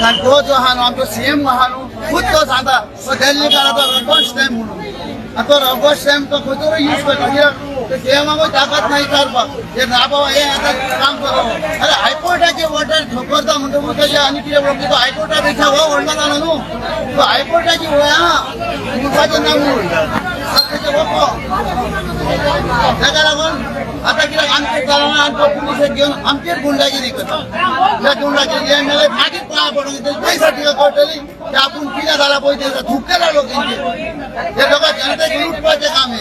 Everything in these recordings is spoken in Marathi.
आणि तो जो हा न्हू आमचो सीएम आहा न्हू खूद तो सांगता तो दिल्ली करायचा रबर स्टॅम्प म्हणून आणि तो रबर स्टॅम्प तो खंयतरी यूज करता कित्याक सीएमाक ताकद नाही करपाक हे ना बाबा हे आता काम करप अरे हायकोर्टाचे वॉटर ठोकरता म्हणटकूच तेजे आनी कितें म्हणटा तो हायकोर्टा पेक्षा हो व्हडलो जालो न्हू तो हायकोर्टाची वय आहा मुखाचें नांव सगळ्याचे ओपो ताका लागून आता कित्याक आमचे चलना आनी तो पुलिशेक घेवन आमचेर गुंडागिरी करता त्या गुंडागिरी एमएलए मागीर पांया पडून पैसा टिका करतली ते आपूण कितें जाला पळय ते थुककेला लोक ते लोकां जनतेक लुटपाचें काम हे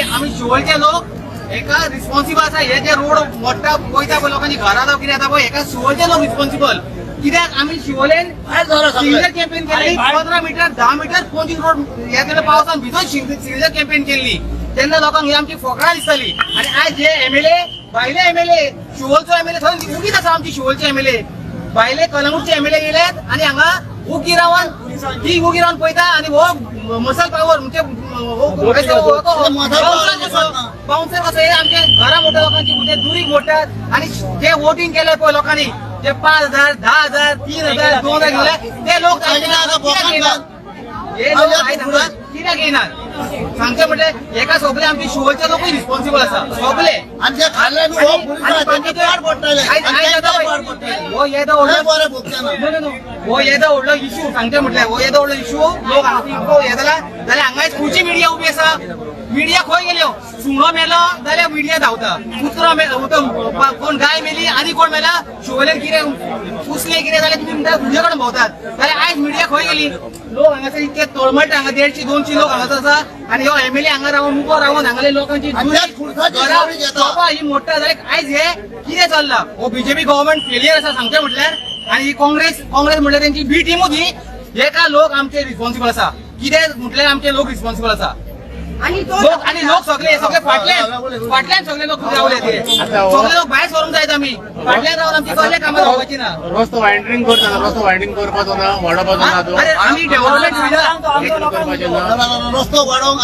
आम्ही शिवोलचे लोक एका रिस्पॉन्सिबल असा हे जे रोड मोठा पळयता पळय लोकांनी घरा जावं कितें जाता पळय एका शिवोलचे लोक रिस्पॉन्सिबल कित्याक आमी शिवोलेन सिग्नल कॅम्पेन केली 15 मीटर 10 मीटर 25 रोड हे केलं पावसान भितर सिग्नल कॅम्पेन केल्ली तेन्ना लोकांक ही आमची फोकाळ दिसताली आणि आज जे एमएलए भायले एमएलए शिवोलचो एमएलए थंय उगीच आसा आमची शिवोलचे एमएलए भायले कलंगूटचे एमएलए गेल्यात आणि हांगा उगी रावन पळयता आणि हो मसल पावर म्हणजे बाउन्सर कसं हे आमचे घरा मोठ्या लोकांची म्हणजे दुरीक मोडटात आणि जे वोटिंग केलंय पळय लोकांनी जे 5,000 10,000 3,000 2,000 दिले ते लोक कित्याक येनात सांगचे म्हणजे एका सगळे आमचे शिवोलचे लोक रिस्पॉन्सिबल आसा सगळे आमचे खाल्ले हो येदो व्हडलो इश्यू सांगचे म्हटल्यार हो येदो व्हडलो इश्यू लोक हे जाला जाल्यार हांगा खंयची मिडिया उबी आसा मिडिया खंय गेल्यो सुणो मेलो जाल्यार मिडिया धांवता कुत्रो कोण गाय मेली आनी कोण मेला शिवोलेन कितें पुसले कितें जाल्यार तुमी म्हणटा तुजे कडेन भोंवतात जाल्यार आयज मिडिया खंय गेली लोक हांगासर इतके तळमळटा हांगा 150-200 लोक हांगासर आसा आणि हो एमएलए हांगा रावन उबो रावन हांगाले लोकांची ही मोडटा जाल्यार आयज हे कितें चल्लां हो बीजेपी गव्हर्नमेंट फेलियर आसा सांगचे म्हटल्यार आणि ही काँग्रेस म्हटल्यार तेंची बी टीमूच ही हेका लोक आमचे रिस्पॉन्सिबल आसा कितें म्हटल्यार आमचे लोक रिस्पॉन्सिबल आसा आणि लोक सगळे फाटल्यान सगळे लोक रावले ते सगळे लोक भायर सरूंक जायत आमी फाटल्यान रावन आमची कसले कामां जावपाची ना रस्तो वायंडरिंग करता रस्तो वायंडरिंग करपाचो ना वाडोवपाचो ना तो आमी डेव्हलपमेंट रस्तो वाडोवंक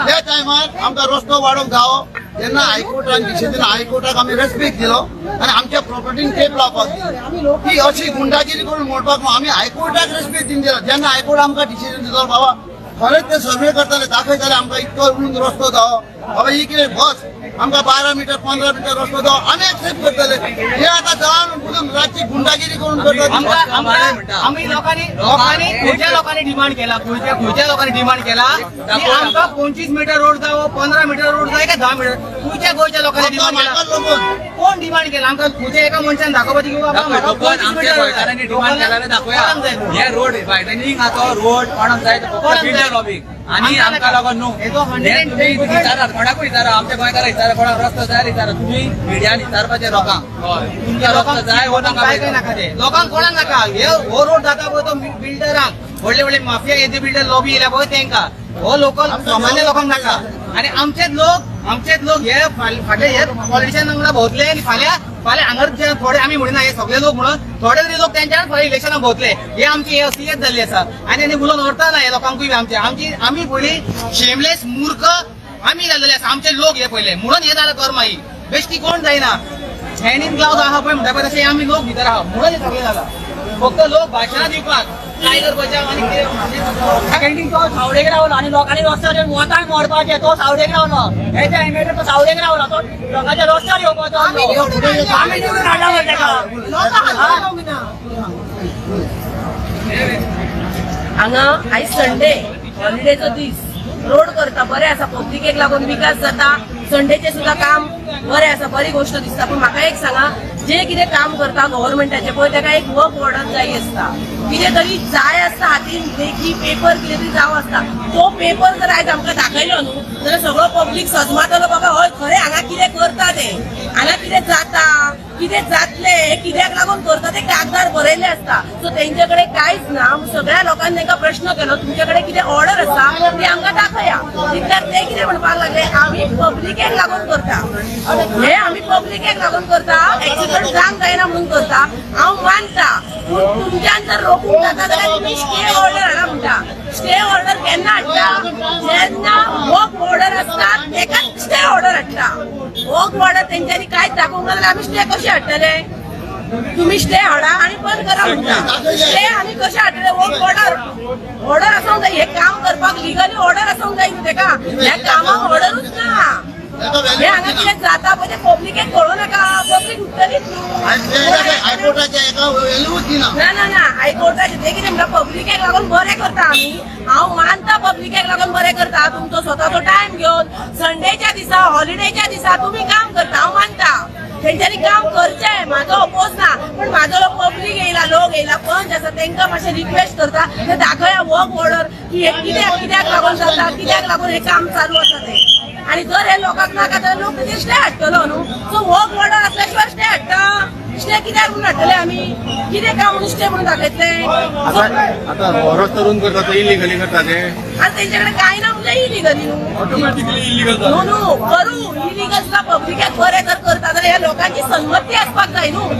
त्या टायमार आमकां रस्तो वाडोवंक जावो तेन्ना हायकोर्टान डिसिजन हायकोर्टाक आमी रेस्पेक्ट दिलो आनी आमच्या प्रॉपर्टीन टेप लावपाक दिली ती अशी गुंडागिरी करून मोडपाक आमी हायकोर्टाक रेस्पेक्ट दिवन दिलो जेन्ना हायकोर्ट आमकां डिसिजन दिलो बाबा खरेंच ते सर्वे करताले दाखयताले आमकां इतको उंच रस्तो जावो बाबा ही कितें बस आमकां 12 मीटर 15 मीटर रस्तो जावो आमी एक्सेप्ट करतले हे आतां जावन रातची गुंडागिरी करून करतात आमी लोकांनी खंयच्या लोकांनी डिमांड केला खंयच्या लोकांनी डिमांड केला की आमकां 25 मीटर रोड जावो 15 मीटर रोड जाय का 10 मीटर खंयच्या लोकांनी डिमांड केला कोण डिमांड केला आमकां खंयच्या एका मनशान दाखोवपाची की बाबा आमच्या गोंयकारांनी डिमांड केला दाखोवया हे रोड वायडनिंग आसा रोड कोणाक जाय बिल्डर लॉबीक आणि आमकां लागून न्हू तुम्ही विचारात कोणाकूय विचारा आमच्या गोंयकारांक विचारा कोणाक रस्तो जाय विचारा तुम्ही मिडियान विचारपाचे लोकांक तुमच्या लोकांक जाय हो नाका ते लोकांक कोणाक नाका हो रोड जाता पळय तो बिल्डरांक व्हडले माफिया येते बिल्डर लॉबी येयल्या पळय तेंका हो लोकल सामान्य लोकांक नाका आणि आमचेच लोक हे फाटले हे पॉलिटिशियन वांगडा भोंवतले आनी फाल्यां हांगर थोडे आमी म्हणिना हे सगळे लोक म्हणून थोडे तरी लोक त्यांच्या फाल्यां इलेक्शनाक भोंवतले हे आमची हे असलियत जाल्ली आसा आनी उलोवन व्हरता ना हे लोकांकूय आमी पयलीं शेमलेस मूर्ख आमी जाल्लेले आसा आमचे लोक हे पयले म्हणून हे जालें कर्म ही बेश्टी कोण जायना हँड इन ग्लावज आहा पळय म्हणटा पळय तशें आमी लोक भितर आहा म्हणून हे सगळें जाला फक्त लोक भाशणां दिवपाक टायगर बचाव आणि तो सावडेक रावलो आणि लोकांनी रस्त्याचेर वतान मोडपाचे तो सावडेक रावलो हेच्या इमेजीन तो सावडेक रावलो तो लोकांच्या रस्त्यार येवपाचो आमी निवडून हाडला मरे ताका हांगा आयज संडे हॉलिडेचो दीस रोड करता बरें आसा पब्लिकेक लागून विकास जाता संडेचे सुद्धा काम बरें आसा बरी गोष्ट दिसता पण म्हाका एक सांगा जे कितें काम करता गव्हर्नमेंटाचे पळय ताका एक वर्क ऑर्डर जाय आसता कितें तरी जाय आसता हातीन देखी पेपर कितें तरी जावं आसता तो पेपर जर आयज आमकां दाखयलो न्हू जाल्यार सगळो पब्लीक सजमातलो बाबा हय खरें हांगा करता ते हांगा कितें जाता कितें जातले कित्याक लागून करता ते कागदार बरयले असता सो तेंच्याकडे कांयच ना सगळ्या लोकांनी तांकां प्रश्न केलो तुमच्याकडे कितें ऑर्डर आसा ती आमकां दाखया तितल्यार ते कितें म्हणपाक लागले आमी पब्लिकेक लागून करता हे आमी पब्लिकेक लागून करता एक्सिडेंट जावंक जायना म्हणून करता हांव मानता पूण तुमच्यान जर रोखूंक जाता जाल्यार तुमी स्टे ऑर्डर हाडा म्हणटा स्टे ऑर्डर केन्ना हाडटा जेन्ना वॉक ऑर्डर आसता तेका स्टे ऑर्डर हाडटा वॉक ऑर्डर तेंच्यांनी कांयच दाखोवंक ना जाल्यार आमी स्टे कशे हाडटले तुम्ही स्टे हाडा आणि बंद करा म्हणटा स्टे आमी कशे हाडटले वॉक ऑर्डर आसूंक जाय हे काम करपाक लिगली ऑर्डर आसूंक जाय न्हू तेका ह्या कामाक ऑर्डरूच ना हे हांगा कितें जाता पळय ते पब्लिकेक कळूं नाका पब्लीक उठतलीच न्हू हायकोर्टाच्या एका वेल्यूच दिना ना ना हायकोर्टाचे ते कितें म्हणटा पब्लिकेक लागून बरें करता आमी हांव मानता पब्लिकेक लागून बरें करता तुमचो स्वताचो टायम घेवन संडेच्या दिसा हॉलिडेच्या दिसा तुमी काम करता हांव मानता तेंच्यांनी काम करचें म्हाजो अपोज ना पण म्हाजो पब्लीक येयला लोक येयला पंच आसा तेंकां मातशें रिक्वेस्ट करता ते दाखया वॉक ऑर्डर की हे कित्याक लागून जाता कित्याक लागून हे काम चालू आसा ते आणि जर हे लोकांक नाका जाल्यार लोक कितें स्टे हाडटलो न्हू सो वॉक ऑर्डर आसल्याशिवाय स्टे हाडटा स्टे कित्याक म्हणून हाडटले आमी कितें काम म्हणून स्टे म्हणून दाखयतले आता रस्तो तरुण करता ते इलिगली करता ते आणि तेंच्याकडे काय ना म्हणजे इलिगली न्हू ऑटोमॅटिकली इलिगल न्हू करू इलिगल सुद्धा पब्लिकेक बरें जर करता जाल्यार हे लोकांची संमती आसपाक जाय न्हू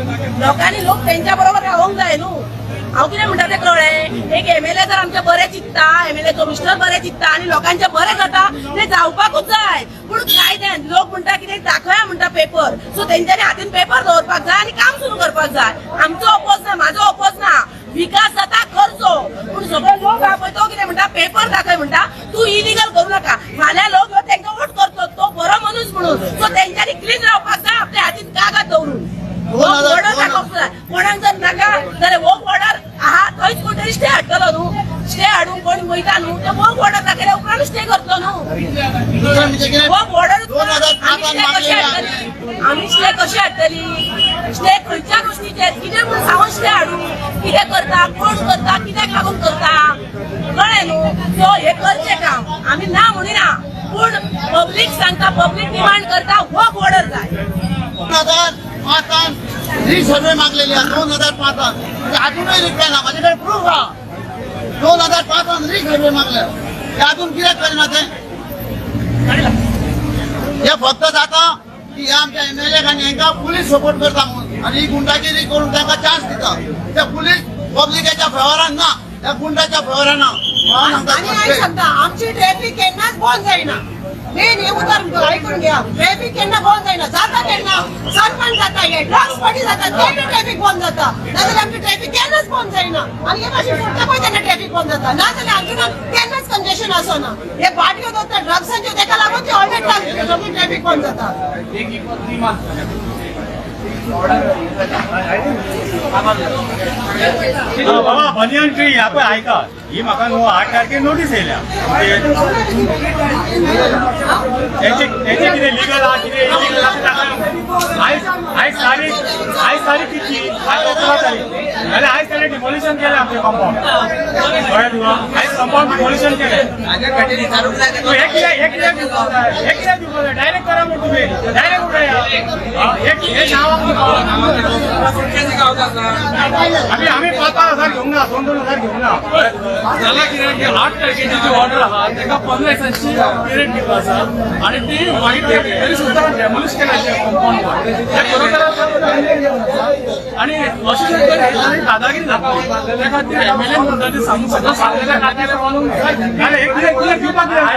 लोकांनी लोक तेंच्या बरोबर रावंक जाय न्हू हांव कितें म्हणटा तें कळ्ळें एक एमएलए जर आमचे बरें चित्ता एमएलए कमिशनर बरें चित्ता आनी लोकांचे बरें जाता तें जावपाकूच जाय पूण कायद्यान लोक म्हणटा कितें दाखया म्हणटा पेपर सो तेंच्यांनी हातीन पेपर दवरपाक जाय आनी काम सुरू करपाक जाय आमचो अपोज ना म्हाजो अपोज ना विकास जाता करचो पूण सगळे लोक आहा पळय तो कितें म्हणटा पेपर दाखय म्हणटा तूं इलिगल करूं नाका फाल्यां लोक तेंकां वोट करचो तो बरो मनीस म्हणून सो तेंच्यांनी क्लीन रावपाक जाय आपल्या हातीन कागद दवरून ऑर्डर दाखोवपाक जाय कोणाक जर नाका जाल्यार वॉक ऑर्डर आहा थंयच कोण तरी स्टे हाडटलो न्हू स्टे हाडून कोण वयता न्हू ते वॉक ऑर्डर दाखयल्या उपरांत स्टे करतलो न्हू वॉक ऑर्डर आमी स्टे कशी हाडटली स्टे खंयच्या गोष्टीचे कितें म्हूण सांगून स्टे हाडूं कितें करता कोण करता कित्याक लागून करता कळ्ळें न्हू सो हे करचें काम आमी ना म्हणिना पूण पब्लीक सांगता पब्लीक डिमांड करता वॉक ऑर्डर जाय 2005 रिसर्वे मागलेली आहे 2005 म्हणजे अजूनही रिप्लाय ना माझ्याकडे प्रूफ हा 2005 रिसर्वे मागले ते अजून कित्याक करिना ते हे फक्त जाता की हे आमच्या एमएलए आणि हांकां पुलीस सपोर्ट करता म्हणून आणि ही गुंडागिरी करून तांकां चान्स दिता ते पुलीस पब्लिकेच्या फेवरान ना त्या गुंडाच्या फेवरान ना आणि सांगता आमची ट्रॅफिक केन्नाच बंद जायना मेन हे उदाहरण ऐकून घ्या ट्रॅफिक केन्ना बंद जायना जाता केन्ना सरपंच जाता हे ड्रग्स पार्टी जाता तेन्ना ट्रॅफिक बंद जाता नाजाल्यार आमची ट्रॅफिक केन्नाच बंद जायना आणि हे मातशें फुटता पळय तेन्ना ट्रॅफिक बंद जाता नाजाल्यार आमचे केन्नाच कंजेशन आसना हे पार्ट्यो दवरता ड्रग्सांच्यो तेका लागून ती ऑलरेडी ट्रॅफिक बंद जाता बाबा बनियन ट्री ह्या पळय आयका ही म्हाका न्हू 8 तारखेक नोटीस येयल्या तेचे कितें लिगल आहा कितें इलिगल आहा आयज तारीख कितली 5 जाली जाल्यार आयज ताणें डिमोलिशन केलें आमचें कंपाऊंड कळ्ळें तुका आयज कंपाऊंड डिमोलिशन केलें हे कित्याक दिवपाक जाय डायरेक्ट करा म्हणून तुमी डायरेक्ट उडया हे नांवाक आम्ही 5,000 घेऊंक ना 2,000 घेऊंक ना त्याला कितें 8 तारखेची जी ऑर्डर आहा तेका 15 दिसांची पिरियड दिल्लो आसा आणि ती मागीर तरी सुद्दां डेमोलिश केल्या कंपाऊंड हे खरोखर आणि अशें दादागिरी जाता त्या खातीर एमएलए म्हणटा ते सांगूंक शकता सांगलेल्या खातीर जाल्यार एक कितें दिवपाक जाय